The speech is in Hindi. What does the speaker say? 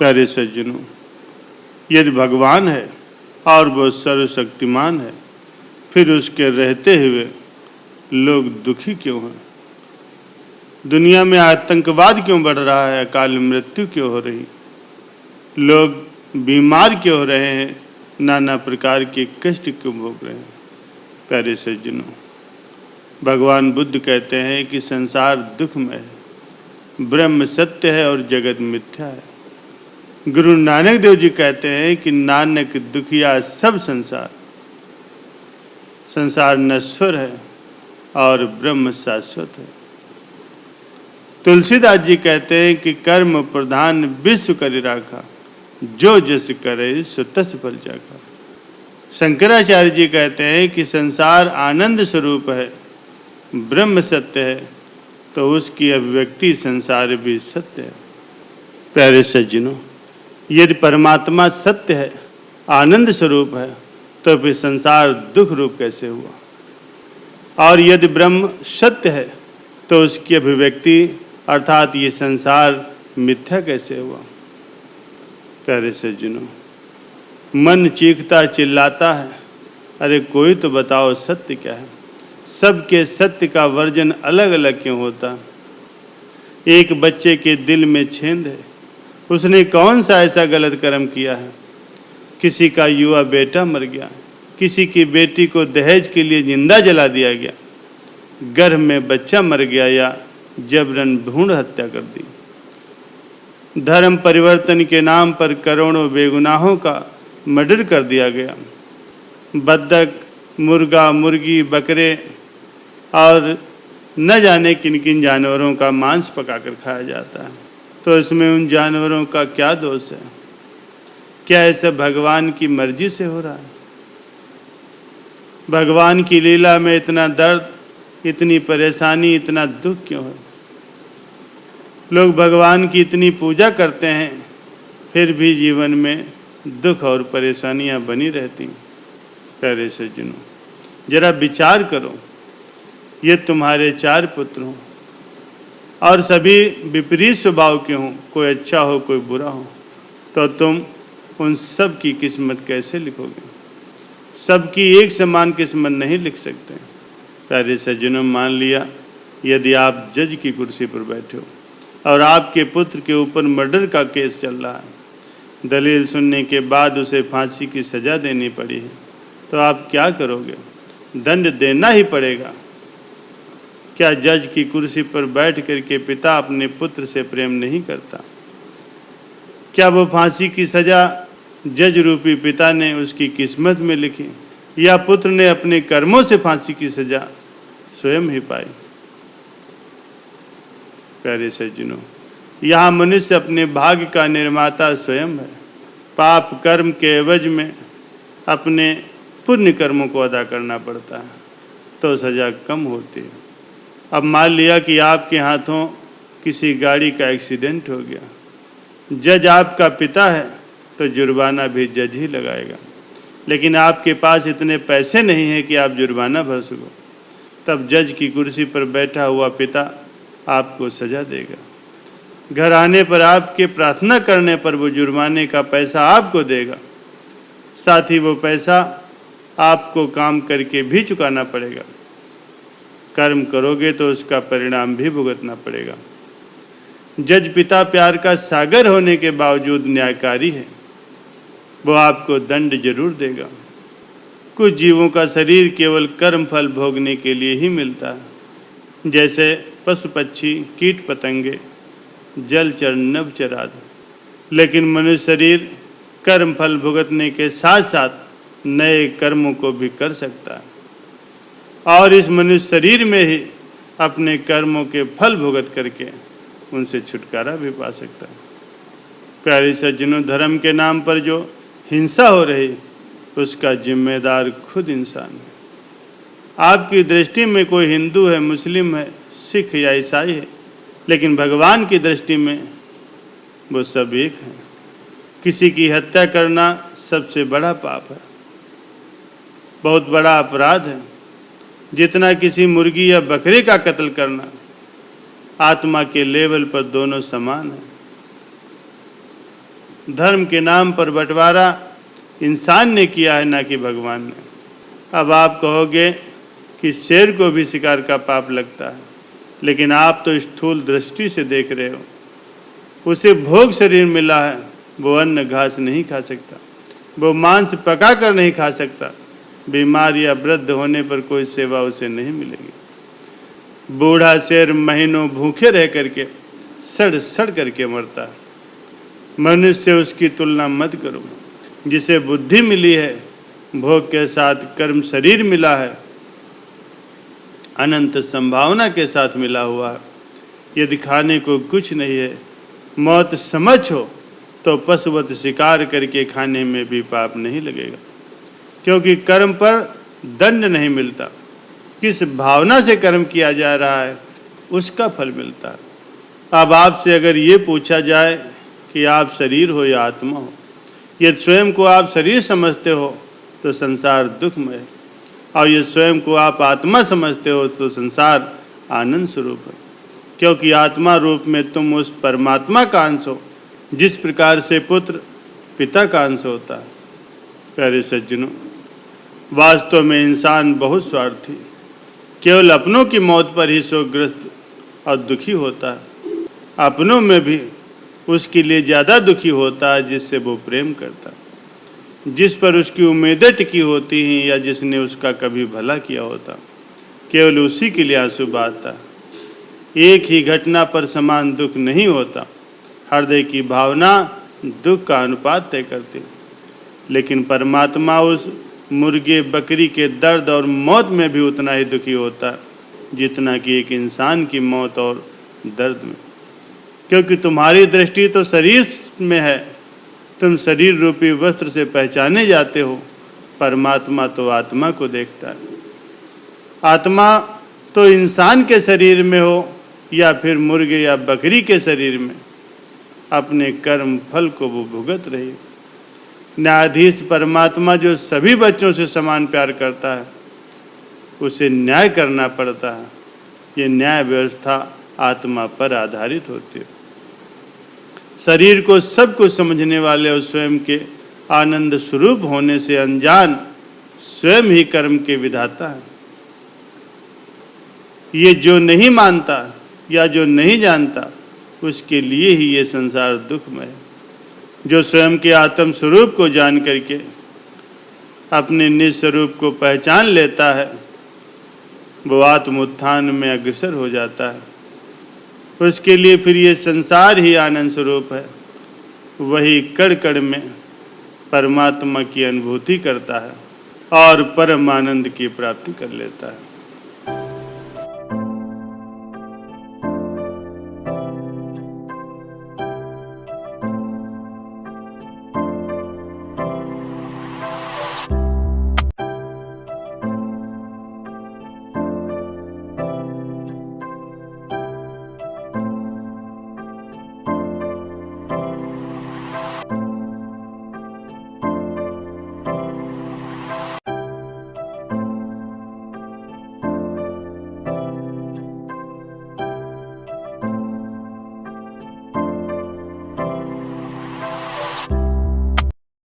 प्यारे सज्जनों, यदि भगवान है और वो सर्वशक्तिमान है, फिर उसके रहते हुए लोग दुखी क्यों हैं? दुनिया में आतंकवाद क्यों बढ़ रहा है? अकाल मृत्यु क्यों हो रही? लोग बीमार क्यों हो रहे हैं? नाना प्रकार के कष्ट क्यों भोग रहे हैं? प्यारे सज्जनों, भगवान बुद्ध कहते हैं कि संसार दुखमय है, ब्रह्म सत्य है और जगत मिथ्या है। गुरु नानक देव जी कहते हैं कि नानक दुखिया सब संसार, संसार नश्वर है और ब्रह्म शाश्वत है। तुलसीदास जी कहते हैं कि कर्म प्रधान विश्व करि राखा, जो जस करे सो तस फल चाखा। शंकराचार्य जी कहते हैं कि संसार आनंद स्वरूप है, ब्रह्म सत्य है, तो उसकी अभिव्यक्ति संसार भी सत्य है। प्यारे सज्जनों, यदि परमात्मा सत्य है, आनंद स्वरूप है, तो फिर संसार दुख रूप कैसे हुआ? और यदि ब्रह्म सत्य है, तो उसकी अभिव्यक्ति अर्थात ये संसार मिथ्या कैसे हुआ? प्यारे सज्जनों, मन चीखता चिल्लाता है, अरे कोई तो बताओ सत्य क्या है? सबके सत्य का वर्जन अलग अलग क्यों होता? एक बच्चे के दिल में छेद है, उसने कौन सा ऐसा गलत कर्म किया है? किसी का युवा बेटा मर गया, किसी की बेटी को दहेज के लिए जिंदा जला दिया गया, गर्भ में बच्चा मर गया या जबरन भ्रूण हत्या कर दी। धर्म परिवर्तन के नाम पर करोड़ों बेगुनाहों का मर्डर कर दिया गया। बत्तख, मुर्गा, मुर्गी, बकरे और न जाने किन किन जानवरों का मांस पकाकर खाया जाता है, तो इसमें उन जानवरों का क्या दोष है? क्या ऐसा भगवान की मर्जी से हो रहा है? भगवान की लीला में इतना दर्द, इतनी परेशानी, इतना दुख क्यों है? लोग भगवान की इतनी पूजा करते हैं, फिर भी जीवन में दुख और परेशानियां बनी रहती। प्यारे सज्जनों, जरा विचार करो, ये तुम्हारे 4 पुत्र हों और सभी विपरीत स्वभाव के हों, कोई अच्छा हो कोई बुरा हो, तो तुम उन सब की किस्मत कैसे लिखोगे? सबकी एक समान किस्मत नहीं लिख सकते। प्यारे सज्जनों, मान लिया यदि आप जज की कुर्सी पर बैठे हो और आपके पुत्र के ऊपर मर्डर का केस चल रहा है, दलील सुनने के बाद उसे फांसी की सज़ा देनी पड़ी है, तो आप क्या करोगे? दंड देना ही पड़ेगा। क्या जज की कुर्सी पर बैठ करके पिता अपने पुत्र से प्रेम नहीं करता? क्या वो फांसी की सज़ा जज रूपी पिता ने उसकी किस्मत में लिखी, या पुत्र ने अपने कर्मों से फांसी की सज़ा स्वयं ही पाई? प्यारे सज्जनों, यहाँ मनुष्य अपने भाग्य का निर्माता स्वयं है। पाप कर्म के एवज में अपने पुण्य कर्मों को अदा करना पड़ता है, तो सज़ा कम होती है। अब मान लिया कि आपके हाथों किसी गाड़ी का एक्सीडेंट हो गया, जज आपका पिता है, तो जुर्माना भी जज ही लगाएगा, लेकिन आपके पास इतने पैसे नहीं हैं कि आप जुर्माना भर सको, तब जज की कुर्सी पर बैठा हुआ पिता आपको सज़ा देगा। घर आने पर आपके प्रार्थना करने पर वो जुर्माने का पैसा आपको देगा, साथ ही वो पैसा आपको काम करके भी चुकाना पड़ेगा। कर्म करोगे तो उसका परिणाम भी भुगतना पड़ेगा। जज पिता प्यार का सागर होने के बावजूद न्यायकारी है, वो आपको दंड जरूर देगा। कुछ जीवों का शरीर केवल कर्म फल भोगने के लिए ही मिलता है, जैसे पशु पक्षी, कीट पतंगे, जलचर, नभचर आदि। लेकिन मनुष्य शरीर कर्म फल भुगतने के साथ साथ नए कर्मों को भी कर सकता है और इस मनुष्य शरीर में ही अपने कर्मों के फल भुगत करके उनसे छुटकारा भी पा सकता है। प्यारे सज्जनों, धर्म के नाम पर जो हिंसा हो रही, उसका जिम्मेदार खुद इंसान है। आपकी दृष्टि में कोई हिंदू है, मुस्लिम है, सिख या ईसाई है, लेकिन भगवान की दृष्टि में वो सब एक हैं। किसी की हत्या करना सबसे बड़ा पाप है, बहुत बड़ा अपराध है। जितना किसी मुर्गी या बकरे का कत्ल करना, आत्मा के लेवल पर दोनों समान है। धर्म के नाम पर बंटवारा इंसान ने किया है, ना कि भगवान ने। अब आप कहोगे कि शेर को भी शिकार का पाप लगता है, लेकिन आप तो स्थूल दृष्टि से देख रहे हो। उसे भोग शरीर मिला है, वो अन्न घास नहीं खा सकता, वो मांस पका कर नहीं खा सकता, बीमार या वृद्ध होने पर कोई सेवा उसे नहीं मिलेगी। बूढ़ा शेर महीनों भूखे रह करके सड़ सड़ करके मरता है। मनुष्य से उसकी तुलना मत करो। जिसे बुद्धि मिली है, भोग के साथ कर्म शरीर मिला है, अनंत संभावना के साथ मिला हुआ है। यदि खाने को कुछ नहीं है, मौत समझ हो, तो पशुवत शिकार करके खाने में भी पाप नहीं लगेगा, क्योंकि कर्म पर दंड नहीं मिलता। किस भावना से कर्म किया जा रहा है, उसका फल मिलता है। अब आपसे अगर ये पूछा जाए कि आप शरीर हो या आत्मा हो, यदि स्वयं को आप शरीर समझते हो तो संसार दुखमय है, और यदि स्वयं को आप आत्मा समझते हो तो संसार आनंद स्वरूप है। क्योंकि आत्मा रूप में तुम उस परमात्मा का अंश हो, जिस प्रकार से पुत्र पिता का अंश होता है। प्यारे सज्जनों, वास्तव में इंसान बहुत स्वार्थी, केवल अपनों की मौत पर ही शोकग्रस्त और दुखी होता है। अपनों में भी उसके लिए ज़्यादा दुखी होता है जिससे वो प्रेम करता है, जिस पर उसकी उम्मीदें टिकी होती हैं या जिसने उसका कभी भला किया होता। केवल उसी के लिए आंसू बहाता है। एक ही घटना पर समान दुख नहीं होता। हृदय की भावना दुख का अनुपात तय करती, लेकिन परमात्मा उस मुर्गे बकरी के दर्द और मौत में भी उतना ही दुखी होता है जितना कि एक इंसान की मौत और दर्द में। क्योंकि तुम्हारी दृष्टि तो शरीर में है, तुम शरीर रूपी वस्त्र से पहचाने जाते हो। परमात्मा तो आत्मा को देखता है। आत्मा तो इंसान के शरीर में हो या फिर मुर्गे या बकरी के शरीर में, अपने कर्म फल को वो भुगत रही। न्यायाधीश परमात्मा जो सभी बच्चों से समान प्यार करता है, उसे न्याय करना पड़ता है। ये न्याय व्यवस्था आत्मा पर आधारित होती है। शरीर को सब कुछ समझने वाले और स्वयं के आनंद स्वरूप होने से अनजान स्वयं ही कर्म के विधाता है। ये जो नहीं मानता या जो नहीं जानता, उसके लिए ही ये संसार दुखमय है। जो स्वयं के आत्म स्वरूप को जान करके अपने निज स्वरूप को पहचान लेता है, वो आत्म उत्थान में अग्रसर हो जाता है। उसके लिए फिर ये संसार ही आनंद स्वरूप है। वही कण कण में परमात्मा की अनुभूति करता है और परम आनंद की प्राप्ति कर लेता है।